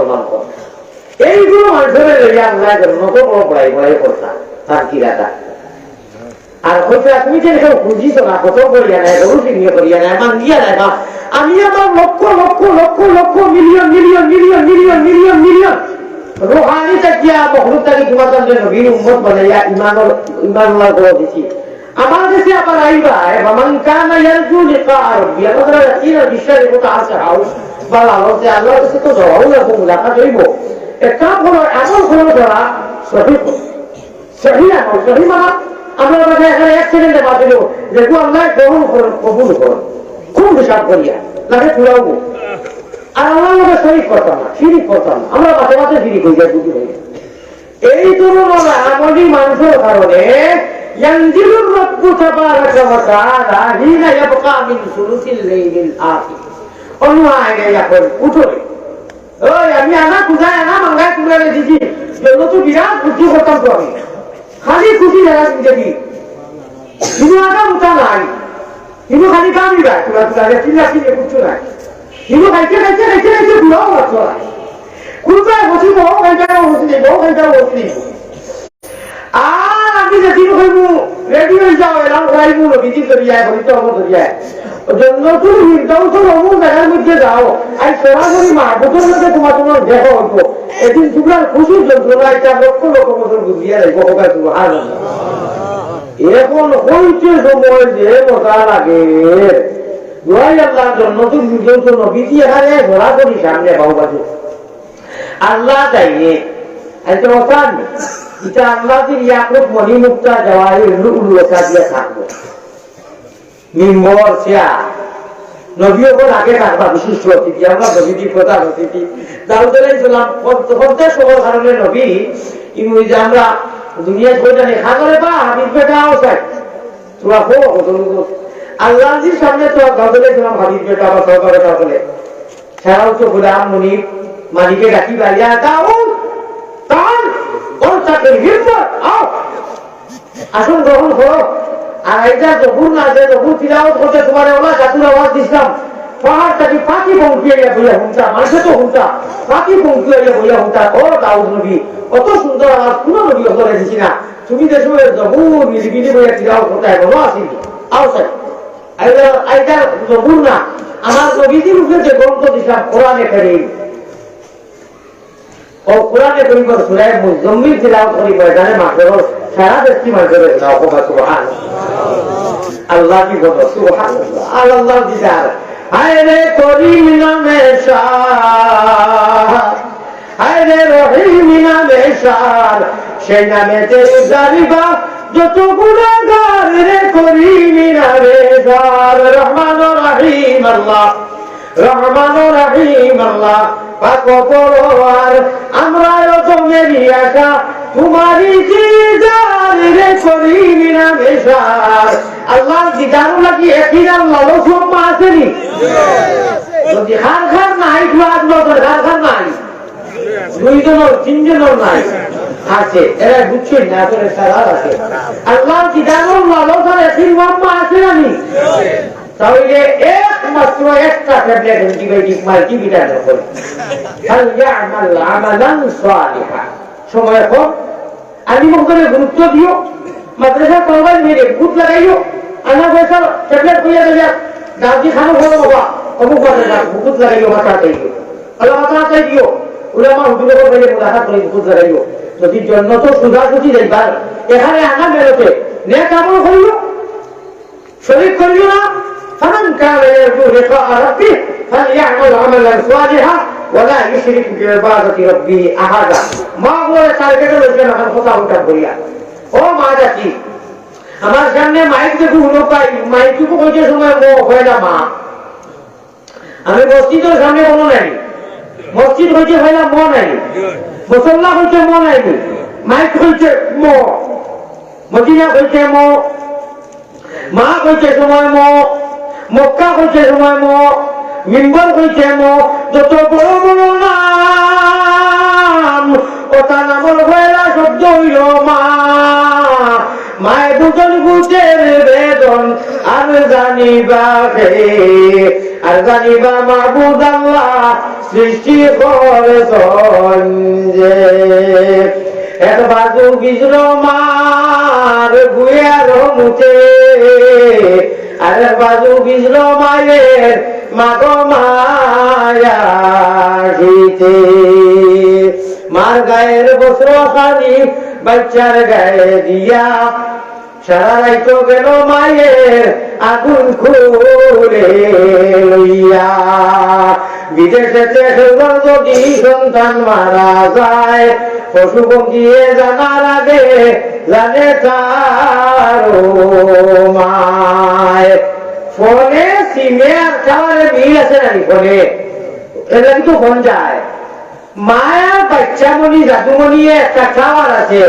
মুসলমান কর এইগুলো মানুষের লইয়া আল্লাহ নত বড় বড়াই করতাম তার কিরাটা আর হচ্ছে তুমি যে বুঝিত না কত করিয়া নেয় রুটি নিয়ে করিয়া নেয় আমার নিয়ে নেয় না আমি আমার লক্ষ লক্ষ লক্ষ লক্ষ million million million million million million রুহানি তাকিয়া মখলুক তাকে তোমাদের নবীর উম্মত বানাইয়া ইমানুল্লাহ করে দিছি আমার দেশে আবার আইবা মান কানা ইয়ারজু লিকা রাব্বি আমাদের ইয়াকিনা বিশ্বাসের কথা আছে হাউস বা আল্লাহতে আল্লাহর কাছে তো যাওয়াও লাগবে মুলাকাত হইব একটা হলো এমন হলো যারা সঠিক সহিহ আমল সহিহ মানে আমরা বাজে এখানে এক সেকেন্ডে বাঁচলো যে গো আল্লাহ গ্রহণ করুন কবুল করুন খুব হিসাব করিয়া লাগে পুরাবো আর আল্লাহর মধ্যে শরীক করতাম না শিরিক করতাম না আমরা বাঁচে বাঁচে শিরিক হয়ে যায় বুঝি হয়ে এই তুলনা আমলি মানুষের কারণে ইয়ানজিলুর রাব্বু তাবারাকা ওয়া তাআলা হিনা ইয়াবকা মিন সুলুসিল লাইলিল আখির অনুয়ায়ে এখন উঠো ওই আমি আনা কুজায় আনা মাঙ্গায় কুজায় দিছি জন্য তো বিরাট খুশি করতাম তো আমি খালি খুশি জায়গা জিন্দগি কিন্তু আগা উঠা নাই কিন্তু খালি কামি যায় তোরা তোরা চিল্লা চিল্লে কুচ্ছু নাই কিন্তু খাইতে খাইতে খাইতে খাইতে বুড়াও বাচ্চা নাই কুলপায় বসি বহু খাইটাও বসি নেই বহু খাইটাও বসি নেই আর আমি যেদিন হইব রেডি হয়ে যাও এলাম খাইব বিধি করিয়ায় হইতে হব করিয়ায় জন্নতুল ফিরদাউসের অমুক জায়গার মধ্যে যাও আর সরাসরি মাহবুবের মধ্যে তোমার দেখা হইব এদিন তোমরা খুশির যন্ত্রণা একটা লক্ষ লক্ষ বছর বুঝিয়ে রাখবো সুবহানাল্লাহ এখন হইছে সময় যে মজা লাগে দোয়াই আল্লাহ জন্নতুল ফিরদাউসের নবীজি এখানে সরাসরি সামনে বাহুবাজু আল্লাহ চাইয়ে একটা কথা এটা আল্লাহ দিন ইয়াকুব মণিমুক্তা জওয়াহির লুলুকা দিয়ে থাকবো মিম্বর চেয়ার নবীও কোন আগে থাকবা বিশিষ্ট অতিথি আমরা নবীজি প্রধান অতিথি দাউদ আলাইহিস সালাম পঞ্চাশ হওয়ার কারণে নবী ইনু যে আমরা দুনিয়া বইটা নেই খাগরে বা হাবিব বেটা আছে তোরা হো আল্লাহর সামনে তো দাউদ আলাইহিস সালাম হাবিব বেটা বা সহকারে বলে ছাড়াও তো গোলাম মুনিব মালিকে ডাকি বাইয়া দাউদ তান কোন চাকরি হিম্মত আও আসুন গ্রহণ করো আর এইটা জবুর না যে জবুর তিলাওয়াত করতে তোমার ওলা জাতুর আওয়াজ দিছিলাম পাহাড়টাকে পাখি পঙ্কিয়ে বইয়া হুঁটা মানুষে তো হুঁটা পাখি পঙ্কিয়ে বইয়া হুঁটা ও দাউদ নবী কত সুন্দর আওয়াজ কোনো নবী করে দিছি না তুমি দেখো জবুর নিরিবিলি বইয়া তিলাওয়াত করতে এখনো আসিনি আও স্যার এইটা জবুর না আমার নবীজির উপরে যে গ্রন্থ দিছিলাম কোরআনে কারীম ও কোরআনে কারীম সূরা মুজাম্মিল তিলাওয়াত করি ময়দানে মাঠে সারা দেশটি মাঠে নাও সুবহানাল্লাহ আল্লাহ কি বলো সুবহানাল্লাহ আল্লাহ দিদার হায় রে করিম নামে শাহ হায় রে রহিম নামে শাহ সেই নামে তেরি জারিবা যত গুনাহগার রে করিম নামে শাহ রহমান রহিম আল্লাহ রহমান রহিম আল্লাহ পাক পরওয়ার আমরা তো মেরি আশা তোমারি দিদার রে করিম নামে শাহ আল্লাহ দিদার লাগি একই আল্লাহ সব মাসেনি যদি হার খার নাই দুয়ার নজর হার খার নাই দুইজনের তিনজনের নাই আছে এরা বুঝছেন না আসলে সারা আছে আল্লাহ দিদার আল্লাহ ধরে তিন মাম্মা আছে আমি তাহলে একমাত্র একটা ট্যাবলেট অ্যান্টিবায়োটিক মাল্টিভিটামিন করে হাল ইয়ামাল আমালান সালিহা সময় কম আমি মঙ্গলে গুরুত্ব দিও মাদ্রাসা করবার মেরে ভূত লাগাইও আনা পয়সা ট্যাবলেট কইয়া দেয়া দাদি খানো ভালো বাবা অমুক কথা না ভূত লাগাইও মাথা চাইও আল্লাহ মাথা চাইও উলামা হুজুরের বাইরে মুলাকাত করে ভূত লাগাইও যদি জন্য তো সুধা সুধি যাইবার এখানে আনা মেরতে নেক আমল করিও শরীক করিও না فمن كان يرجو لقاء ربه فليعمل عملا صالحا ولا يشرك بعبادة ربه أحدا ما هو টার্গেট হইছে না কথা উঠা বলিয়া ও মা জাতি আমার সামনে মাইক দেখো হলো পাই মাইক টুকু কইতে সময় মো হয় না মা আমি মসজিদের সামনে কোনো নাই মসজিদ হইছে হয় না মো নাই মুসল্লা হইছে মো নাই মাইক হইছে মো মদিনা হইছে মো মা হইছে সময় মো মক্কা হইছে সময় মো মিম্বর হইছে মো যত বড় বড় নাম ওটা নামর ভয়লা শব্দ হইল মা মায় বুঝন বুঝের বেদন আর জানিবা মাহবুদ আল্লাহ সৃষ্টি করেছেন যে এক বাজু বিজল মার গুয়ার মুখে আরেক বাজু বিজল মায়ের মাগ মায়াতে মার গায়ের বস্ত্র খালি বাচ্চার গায়ে দিয়া সারা রাইতো গেল মায়ের আগুন খুলে লইয়া বিদেশেতে যদি সন্তান মারা যায় পশু পক্ষিয়ে জানার আগে জানে তার মায় ফোনে সিমে আর খাবারে মিল আছে নাকি ফোনে এটা কিন্তু ফোন যায় মায়া বাচ্চামণি জাদুমণি একটা খাবার আছে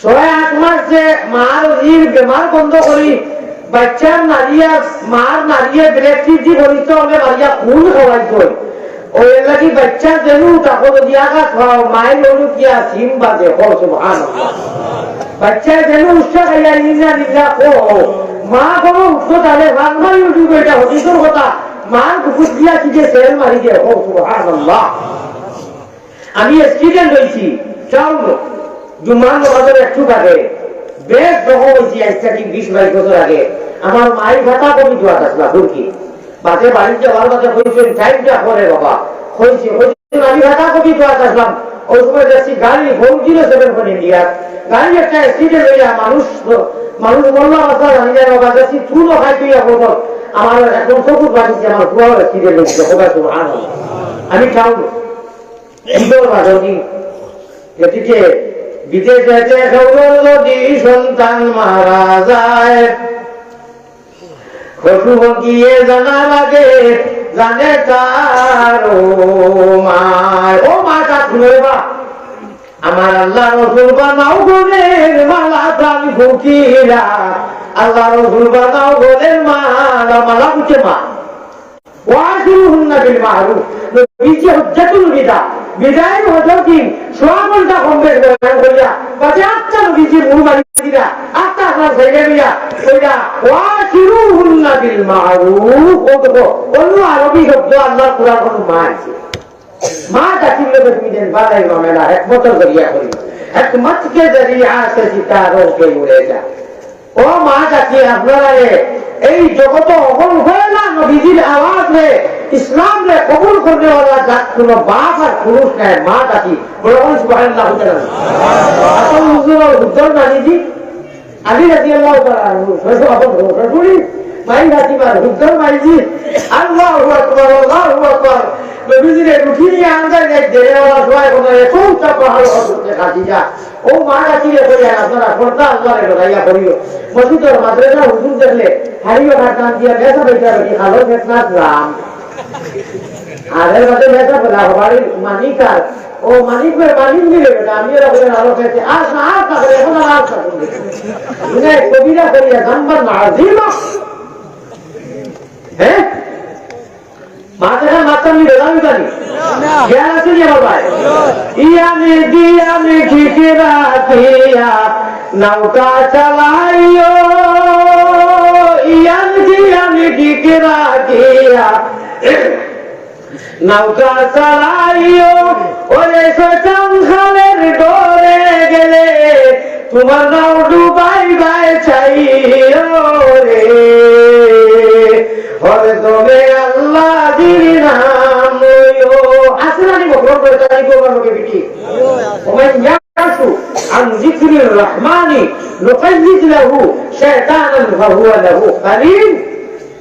6-8 মাসে মার বেমার বন্ধ করি বাচ্চার নারিয়া মার নারিয়ে ব্রেকটি বলিত হলে মারিয়া খুন খাওয়াই কই ওই লাগি বাচ্চা যেন তাকে যদি আগা খাওয়াও মায়ের লোক গিয়া সিম বাজে বাচ্চা যেন উৎসাহ খাইয়া নিজা নিজা ও মা কোনো উৎস তাহলে রান্নাই উঠবে এটা হতিসর কথা মার কুকুর দিয়া কি যে সেল মারি দিয়ে ও সুবহানাল্লাহ আমি স্টুডেন্ট হয়েছি চাউল জুম্মার নামাজের একটু আগে বেশ যখন হয়েছি আজকে 20-22 বছর আগে আমার মায়ের ভাতা কবি দোয়া আসলা বুরকি বাদে বাড়ি যাওয়ার বাদে হয়েছেন টাইমটা করে বাবা হয়েছে আমি ভাতা কবি দোয়া আসলাম ওই সময় যাচ্ছি গাড়ি 407 ফোন ইন্ডিয়া গাড়ি একটা অ্যাক্সিডেন্ট হয়ে যায় মানুষ বললাম আসলে জানি যায় বাবা যাচ্ছি চুলও খাই তুই বলতো আমার এখন চকুর বাড়িতে আমার পুরো অ্যাক্সিডেন্ট হয়েছে আমি চাউল ইন্দোর বাদী এদিকে বিদেশে যদি সন্তান মারা যায় পশু গিয়ে জানা লাগে জানে তার মায় ও মাটা শুনে বা আমার আল্লাহ রসুল বানাও গোলের মালা প্রাণ ফকিরা আল্লাহ রসুল বানাও গোলের মালা মালা বুঝে মা ওয়াসিরুহুন্না বিল মারুফ নবীজি হুজ্জাতুল বিদায় হজর দিন সোয়া ঘন্টা কমবে কইরা বাজে 8টা নবীজি মুড় মারি দিরা 8টা আপনার জায়গা দিয়া কইরা ওয়াসিরুহুন্না বিল মারুফ ও দেখো অন্য আরবি শব্দ আল্লাহর কোরআন কোন মা আছে মা ডাকিলে তুমি দেন বালাই মামেলা একমত জরিয়া করি একমত কে জরিয়া সে সিতারো কে উড়ে যা ও মা ডাকি আপনারা এই জগত অকল হয়ে না নবীজির আওয়াজ রে ইসলাম রে কবুল করনে वाला জাত কোনো বাপ আর পুরুষ নাই মা ডাকি বলুন সুবহানাল্লাহ আসল হুজুর হুজুর নানিজি আলী রাদিয়াল্লাহু তাআলা সৈয়দ আবু রসুলি মাই ডাকি মার হুজুর মাইজি আল্লাহু আকবার আল্লাহু আকবার নবীজির রুটি নিয়ে আনজার গায় দেরে वाला সবাই বলে কোন চাপা হলো হযরতে খাদিজা ও মা ডাকি রে কইয়া আপনারা পর্দা আল্লাহরে লড়াইয়া করিও মসজিদের মাদ্রাসা হুজুর দেখলে হারিও ঘাটান দিয়া বেসা বেচা বেটি খালো ফেতনাত রাম আরে বাদে বেসা বলা বাড়ির মালিক আর ও মালিকের মালিক মিলে বেটা আমি এরা বলে আলো খেতে আর না আর না করে এখন আর না ইনে কবিরা করিয়া নাম্বার না আজিমা হ্যাঁ মাথা মাথা নি বেলামি জানি জ্ঞান আছে নি আমার ভাই ইয়ানি দিয়ানি ঠিকরা দিয়া নৌকা চালাইও ইয়ানি দিয়ানি ঠিকরা দিয়া নৌকা চালাইও ওরে শয়তান খালের ডরে গেলে তোমার নাও ডুবাই বাই চাইও রে হরে তুমি আল্লাহ জির নাম লইও আসনা নি বকর করে তাই গো আমাকে বিটি ওমান ইয়াসু আন যিকরির রহমানি নুকাইয়িদ লাহু শাইতানান ফাহুয়া লাহু কারীন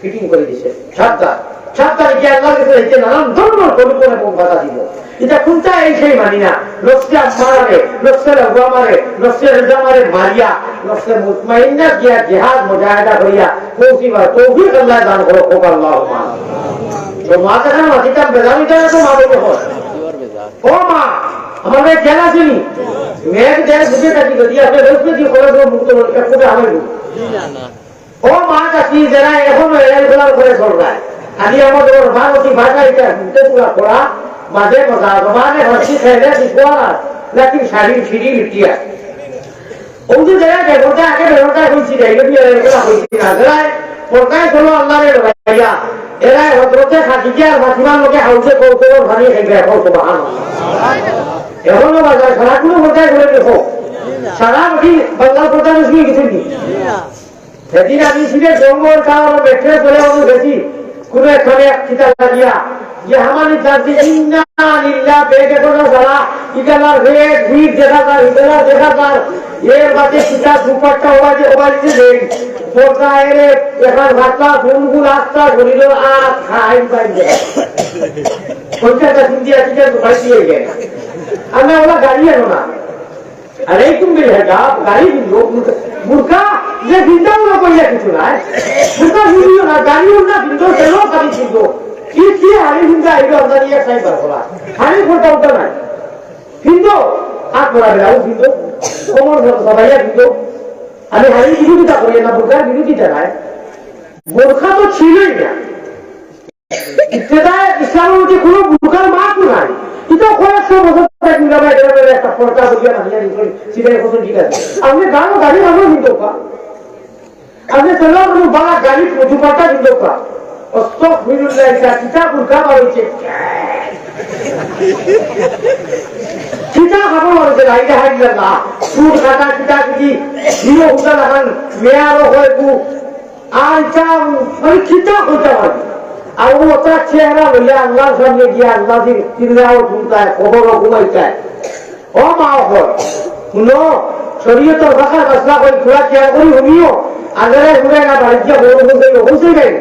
ফিটিং করে দিছে সাবধান কি আল্লাহর কাছে হইতে নানান ধরনের পরিপূর্ণ কথা দিব এটা কোনটা এই সেই মানি না নফসে আমারে নফসে আমারে নফসে আমারে মারিয়া নফসে মুতমাইন্না কিয়া জিহাদ মুজাহিদা করিয়া তৌফিক আল্লাহ দান করো ও আল্লাহুম্মা তো মাথা না মাটিটা বেজামি দেয় তো মা বলে হয় ও মা আমাদের খেলা ছিলি মেঘ দেয় বুঝে থাকি যদি আপনি রোজে দিয়ে করে দেবো মুক্ত একটু আমি ও মা চাষি যারা এখনো এর গোলার করে চলবে আদি আমাদের ভারতী ভাষা এটা শুনতে পুরা পড়া মাঝে মজা জমানে হসি খেলে দিকোয়া নাকি শাড়ি ফিরি লিটিয়া ওই জায়গায় বেরোটা আগে বেরোটা হয়েছি এগুলো এগুলো হয়েছি না যারা পড়ায় চলো আল্লাহরে ভাইয়া এরা হজরতে খাটিকে আর ফাতিমার লোকে হাউসে কৌতল ভানিয়ে খাইবে এখন সুবহানাল্লাহ এখনো বাজার সারা কোনো কোথায় করে দেখো সারা বাকি বাংলার কোথায় শুয়ে গেছেন কি সেদিন আমি সিলে জঙ্গল কারণ বেঠে চলে আমি গেছি কোন এখানে কিতাব লাগিয়া যে আমানি জাতি ইন্না লিল্লাহ বেগে কোনো সারা ইকালার রেড ভিড় দেখা যায় ইকালার দেখা যায় এর বাদে কিতাব দুপাট্টা ওবাইছে দেন পড়তা এরে এখান ভাতটা ফুলগুল আস্তা ঘুরিল আর খাই পাইছে কোনটা চিন্তা আছে তো ভাই দিয়ে গেল আমরা ওলা গাড়ি আনো না अरे तुम भी है गाड़ी बुरका ये बिंदो ना कोई या कुछ ना है बुरका वीडियो ना गाड़ी ना बिंदो चलो कभी बिंदो ये हरी बिंदा आएगा अंदर ये सही बात बोला हरी फोटा उतर ना बिंदो हाथ बड़ा बेलाओ बिंदो कोमर सबाया बिंदो अरे हरी बिंदो की ताकोई ना बुरका बिंदो की तरह है बुरका तो छीले ही ना इतना इस्लाम में कोई बुरका मार क्यों ना itu koyak semua saya juga ada tak porta bagian hanya di sini khusus juga. Amne gari mana hidup pak? Amne selalu mana bala gari tujuh porta hidup pak? Stok minum lagi kita buka baru cek. Kita apa baru cek lagi hari ni lah. Food kata kita kiki dia udah lahan mealo hoiku. Ancam, mari kita kita lagi. আর ওটা চেহারা বলে আল্লাহর সামনে গিয়ে আল্লাহ চিল্লাও শুনতে খবর ঘুমাইতে ও মা শুনো শরীয়তের ভাষা বাসলা করে খোলা খেয়াল করি শুনিও আগে ঘুরে না বাড়িতে বড় বলতে অবশ্যই নেই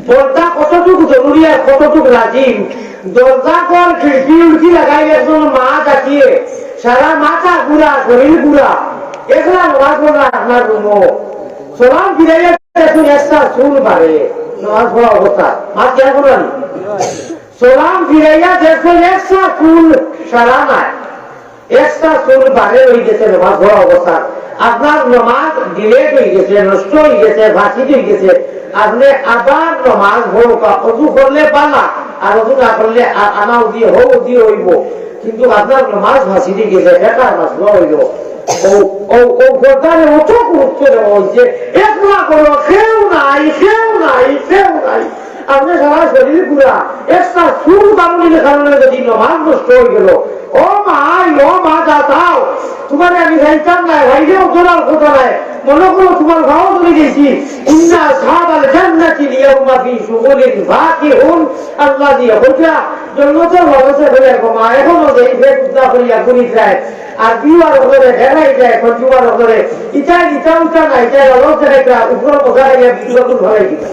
পর্দা কতটুকু জরুরি আর কতটুকু রাজিম দরজা কর খিড়কি উড়কি লাগাই একজন মা ডাকিয়ে সারা মাথা গুড়া শরীর গুড়া এগুলা নামাজ পড়া আপনার রুমো সালাম ফিরাইয়া দেখুন একটা চুল বাড়ে নামাজ পড়া অবস্থা মা খেয়াল করবেন সালাম ফিরাইয়া দেখুন একটা চুল সারা নাই একটা চুল বাড়ে হয়ে গেছে নামাজ পড়া অবস্থা আপনার নামাজ ডিলেট হয়ে গেছে নষ্ট হয়ে গেছে ফাঁসি হয়ে গেছে আপনি আবার নামাজ পড়বা অজু করলে পালা আর অজু না করলে আনাও দিয়ে হইব কিন্তু আপনার নামাজ ফাঁসি দিয়ে গেছে এটা নামাজ হইল ও প্রকারে অত গুরুত্ব দেওয়া হয়েছে একলা করো কেউ নাই আপনি সারা শরীর পুরা একটা চুল বাঙালির কারণে যদি নামাজ নষ্ট হয়ে গেল ও মা যাও তোমার আমি খাইতাম না ভাইরেও তোলার কথা নাই মনে করো তোমার গাও ধরে গেছি ইন্না সাহাবাল জান্নাতি লিয়াউমা ফি শুগুলিন ফাকিহুন আল্লাহ দিয়ে বলছা জন্নতের ভরসা করে মা এখনো যে বেকুদা করিয়া ঘুরি যায় আর বিওয়ার ওপরে ঢেলাই যায় কঞ্জুমার ওপরে ইটা না এটা অলস দেখা উপর বসা গিয়ে বিদ্যুৎ ভরে দিতা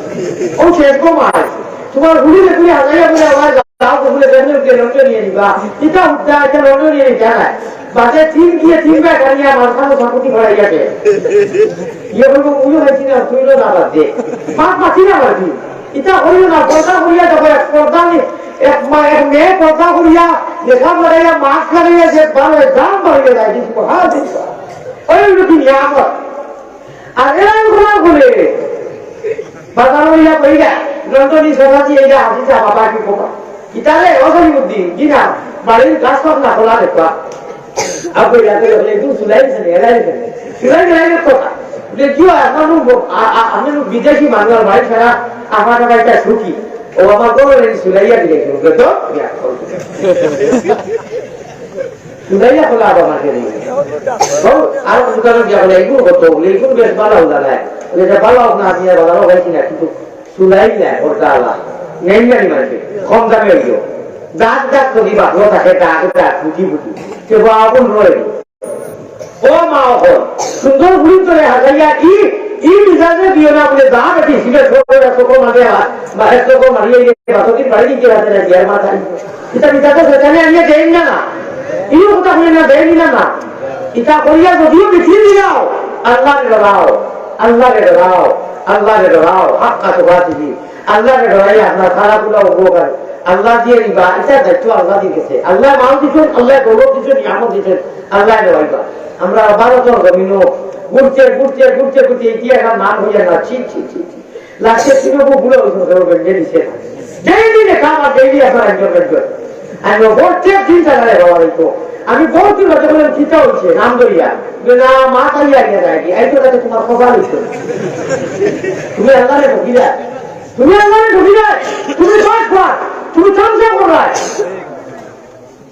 ও শেষ কমায় তোমার গুলি দেখলি হাজাইয়া বলে আমার যাও বলে বেনকে লন্ডন নিয়ে নিবা ইটা উঠা এটা লন্ডন নিয়ে যায় বাজে তিন ব্যাগ আনিয়া মাথানো সাপুটি ভরাই গেছে ইয়ে বলবো উইও হয়েছি না তুই না বাদ দে পাচ্ছি না বাকি ইটা হইল না পর্দা করিয়া দেখো পর্দা এক মেয়ে পর্দা করিয়া লেখা পড়াইয়া মাস্ক লাগাইয়া যে দাম বাড়িয়ে যায় কিন্তু ওই কি নিয়ামত আর এরাই ঘোরা ঘুরে বাজার হইয়া কইরা লন্ডনী সভাজি এইটা হাসিছে বাবা কি পোকা ইতালে অসরি উদ্দিন কিনা বাড়ির গাছ পাক না খোলা দেখবা আপনি রাতে বলে একটু সুলাইছেন সুলাই কথা কি হয় আমি বিদেশি মানুষ বাড়ি ছাড়া আমার বাড়িটা সুখী ও আমার কোনো সুলাইয়া দিলে শুনবে তো সুলাইয়া খোলা আবার মাকে দিবে আর দোকানে গিয়ে বলে এগুলো কত এগুলো বেশ ভালো হলো না ভালো হোক না দিয়ে ভালো হয়েছি না কিন্তু সুলাই নেয় ওর দালা নেই জানি মানুষে কম দামে হইল দাগ যদি বাঁধো থাকে দাগ ফুটি কেউ আগুন রয়ে ও মা সুন্দর ঘুরি তোলে হাজাইয়া ই মিজাজে দিও না বলে দাগ এটি সিলে চোখ মাঝে বাহের চোখ মারিয়ে বাসতির বাড়ি দিকে হাতে না বিয়ার মাথায় এটা মিজাজে সেখানে আনিয়ে দেন না এই কথা বলে না দেয়নি না এটা করিয়া যদিও মিছিল দিলাও আল্লাহরে ডরাও হাক্কা তো বাঁচিবি আল্লাহরে ডরাই আপনার খারাপগুলো উপকার আল্লাহ দিয়ে নিবা এটা দায়িত্ব আল্লাহ দিয়েছে আল্লাহ মান দিচ্ছেন আল্লাহ গৌরব দিচ্ছেন নিয়ামত দিচ্ছেন আল্লাহ ডরাইবা আমরা ভারতের জমিনও ঘুরতে এগিয়ে একটা নাম হইয়া না লাস্টে সিনেমা ভুলে হয়েছে দিচ্ছে ডেইলি খাবার ডেইলি আপনার এনজয়মেন্ট আমি প্রত্যেক দিন চালালে বাবা হইতো আমি বহুত দিন হতে বললাম চিন্তা হচ্ছে নাম ধরিয়া না মা তাইয়া গিয়ে যায় এই তো তোমার কপাল হইতো তুমি আল্লাহরে ভুগিলা তুমি আল্লাহরে ঢুকি নাই, তুমি সব কর, তুমি চর্চা করায়,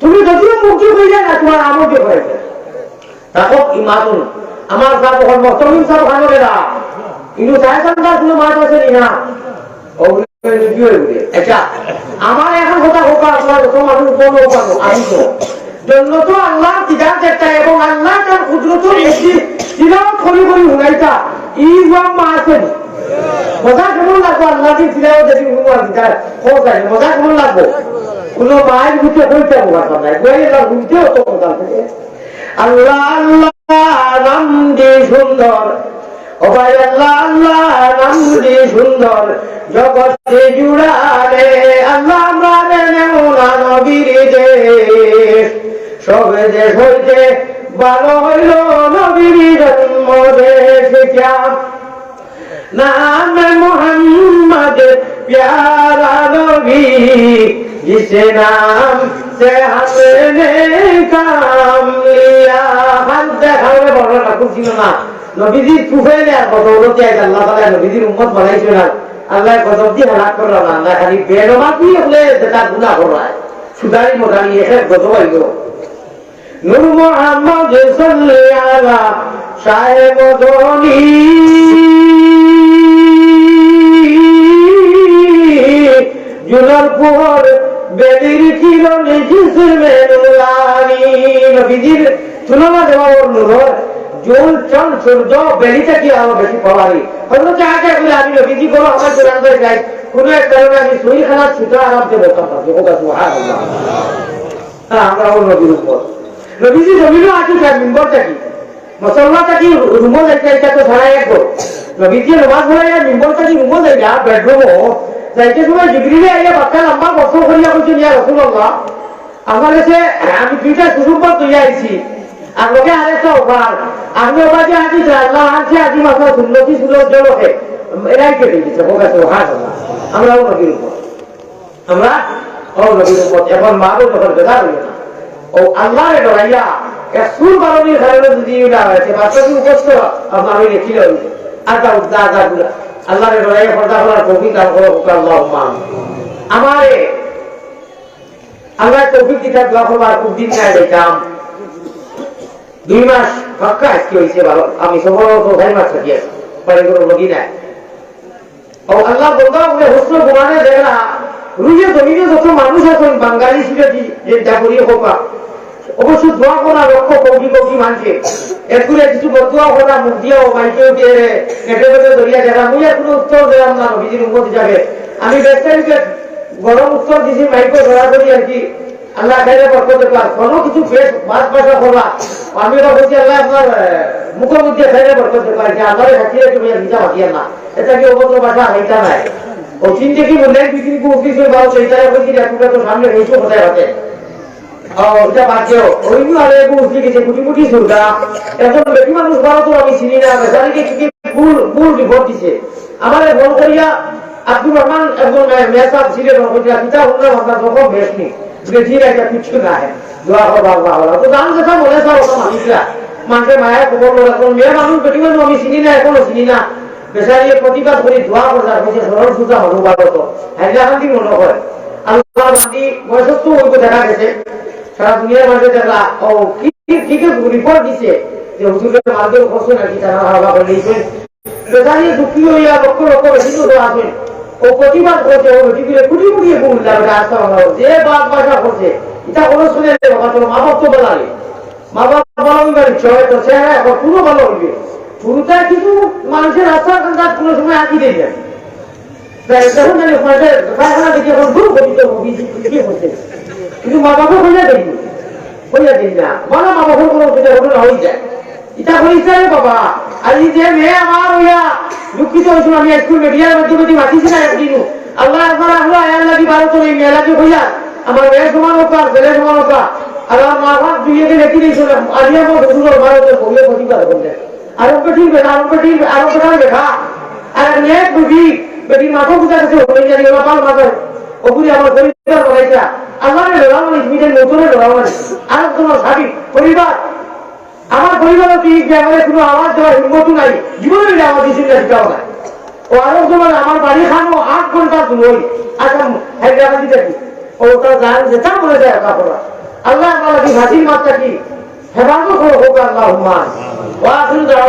তুমি যদিও মুক্তি হয়ে যায় না তোমার আমকে হয়েছে। তারপর ইমানুন আমার সাথ ওখান মতমিন সব ভালো গেলা কিন্তু চায় সন্তান কোনো মাছ আছে না আচ্ছা আমার এখন কথা হোকা আপনার যত মানুষ কোন পাবো আমি তো জন্য তো আল্লাহ দিদার একটা এবং আল্লাহ তার কুদরত বেশি তিলাওয়াত করি করি হুনাইতা ই ওয়াম মাসেন মজা কেমন লাগবো আল্লাহ কি তিলাওয়াত যদি হুনার দিদার খোঁজ আছে মজা কেমন লাগবো কোনো মায়ের ভিতরে হইতে হোক না গোয়াই আল্লাহ হুনতেও তো মজা থাকে আল্লাহ আল্লাহ নাম দিয়ে সুন্দর ও ভাই আল্লাহ আল্লাহ নাম দিয়ে সুন্দর জগতে জুড়ালে আল্লাহ মানে নেওনা নবীর দেশ সবে দেশ হইতে ভালো হইল নবীর জন্ম দেশ नाम मोहम्मद प्यारा नबी जिसे नाम से हमने काम लिया हम देखावे বড় না খুব ছিল না নবীজি কুফাইলে আর বদৌলতে আল্লাহ তাআলা নবীজির উম্মত বানাইছে না আল্লাহ গজব দিয়ে হালাক করলো না আল্লাহ খালি বেনমাজি হলে যেটা গুনাহ করায় সুদারি মোদারি এক গজব আইলো নূর মুহাম্মদ সাল্লাল্লাহু আলা শাহে মদনী জুলার পুহর বেদির ছিল জিসমে নুরানি নবীজির তুলনা দেওয়া ওর নূর জল চল সূর্য বেলিটা কি আরো বেশি পাওয়ারি হযরত আয়েশা বলে আমি নবীজি বলো আমার কোরআন ধরে যাই কোন এক কারণে আমি সহিখানা ছুটা আরামে বলতাম ওটা সুবহানাল্লাহ আমরা ওর নবীর উপর নবীজি জমিনও আছে তার মিম্বরটা কি মুসলমানটা কি রুমো যাইতে এটা তো ধরা এক নবীজি নামাজ পড়ায় মিম্বরটা কি রুমো যাই না বেডরুমও যাইতে সময় জিবরিলে আইয়া বাক্কা লম্বা বর্ষ করিয়া কইছেন ইয়া রাসূলুল্লাহ আমার কাছে আমি দুইটা সুসংবাদ লইয়া আইছি আর লোকে আরেকটা অফার আমি ওবাজে আজি আল্লাহ আছে আজি মাত্র সুন্নতি সুলভ জলকে এরাই কেটে দিচ্ছে ওকে সুবহানাল্লাহ আমরা ও নবীর উপর আমরা ও নবীর উপর এখন মারো যখন বেদা হইল না ও আল্লাহরে ডরাইয়া সুর বারণীর কারণে যদি না হয়েছে বাচ্চাকে উপস্থ আপনার ওই লেখিল হইছে আর তা উদ্দা আজাগুলা আল্লাহরে ডরাইয়া পর্দা করার তৌফিক দান করো আল্লাহুম্মা আমারে আল্লাহ তৌফিক দিতে দোয়া করব আর খুব দিন নাই যাইতাম 2 মাস পাক্কা আজকে হইছে ভালো আমি সম্ভবত 2 মাস থাকি আছি পরে কোনো লগি নাই ও আল্লাহ বলদা বলে হুসন গুমানে দেখলা রুইয়ে জমিনে যত মানুষ আছেন বাঙালি সিলেটি যে জাগরিয়ে হোকা অবশ্য দোয়া করা লক্ষ্য কৌটি কৌটি মানছে এরপরে কিছু বদুয়া করা মুখ দিয়া ও মাইকে উঠে কেটে কেটে ধরিয়া দেখা মুই কোনো উত্তর দিলাম না নবীজির উম্মত হিসাবে আমি বেস্টাইনকে গরম উত্তর দিছি মাইকে ধরা করি আর কি আল্লাহ খাইলে বরকত দেব কোনো কিছু বেশ মাছ ভাষা করবা আমি ওরা বলছি আল্লাহ আপনার মুখোমুখি খাইলে বরকত দেব আর কি আল্লাহরে হাতিয়ে তুমি আর নিজা হাতিয়ে না এটা কি অভদ্র ভাষা হইতা নাই ও চিন্তা কি বললেন পৃথিবীকে অফিস হয়ে ভালো সেইটাই বলছি এতটা তো সামনে রয়েছে কোথায় হাতে ওটা বাকিও ওইগুলো আরে বুঝলি গেছে কুটি মুটি সুরগা এখন বেশি মানুষ বড় তো আমি চিনি না বেচারিকে কি ভুল রিপোর্ট দিছে আমার ফোন করিয়া আব্দুর রহমান একজন মেসাব ছিলেন ওইটা পিতা উন্নয়ন আমরা তখন বেশ নি ঠিক একটা কিছু নাই দোয়া করবো আল্লাহ তো দাম কথা বলে স্যার ওটা মানুষরা মানুষের মায়ের খবর এখন মেয়ে মানুষ বেটি মানুষ আমি চিনি না এখনো চিনি না বেচারিয়ে প্রতিবাদ করে দোয়া করতে হয়েছে সরল সুতা হলো ভারত হাইলাকান্দি মনে হয় আল্লাহ বান্দি বয়সত্ব ওইকে দেখা গেছে সারা দুনিয়ার মাঝে দেখলা ও কি রিপোর্ট দিছে যে হুজুরের মাধ্যমে করছে নাকি তারা হাওয়া করে দিয়েছেন বেচারিয়ে দুঃখী হইয়া লক্ষ লক্ষ বেশি তো আছেন ও প্রতিবাদ করছে ও বেটিগুলো কুটি কুটিয়ে গুণ যাবে রাস্তা বাংলা যে বাদ বাসা করছে এটা কোনো শুনে মা বাপ তো বলালে মা বাপ বলাবি বাড়ি ছয় তো সে এখন পুরো ভালো হইবে পুরোটা কিছু মানুষের রাস্তা কাজ কোনো সময় আঁকি দিয়ে যায় দেখুন জানি মানুষের কারখানা দেখে এখন ভুল গঠিত কি হচ্ছে কিন্তু মা বাবা হইয়া দেখি হইয়া দিন না মানে মা বাবার কোনো ঘটনা হয়ে যায় এটা হয়েছে বাবা আর এই যে মেয়ে আমার হইয়া দুঃখিত হয়েছিল আমি স্কুল মিডিয়ার মাধ্যমে মাতিছি না একদিন আল্লাহ একবার আল্লাহ আল্লাহ কি ভালো চলে মেয়ে লাগে হইয়া আমার মেয়ের সমান হোক আর ছেলের সমান হোক আর আমার মা বাপ দুইয়ে রেখে দিয়েছিল আজ আমার শ্বশুর ভারতের বইয়ে প্রতিবাদ করলেন আরো ঠিক আরো কথা লেখা আর মেয়ে বুঝি বেটির মাথা বুঝা গেছে হয়ে যাবে পাল মাথায় ওগুলি আমার পরিবার বানাইছা আল্লাহরে লড়াও মানে মিটের নতুনে লড়াও মানে আর তোমার ভাবি পরিবার আমার পরিবারও ঠিক যে আমাদের কোনো আওয়াজ দেওয়ার হিম্মতও নাই জীবনে আওয়াজ দিয়েছিল সেটাও নাই ও আরো তোমার আমার বাড়ি খানো 8 ঘন্টা ঘুমোই আচ্ছা হায়দ্রাবাদি দেখি ওটা জান যেটা বলে যায় আল্লাহ কি হাসির মাত্রা কি হেফাজত হোক আল্লাহ হুম্মা ওয়া আখিরু দাওয়া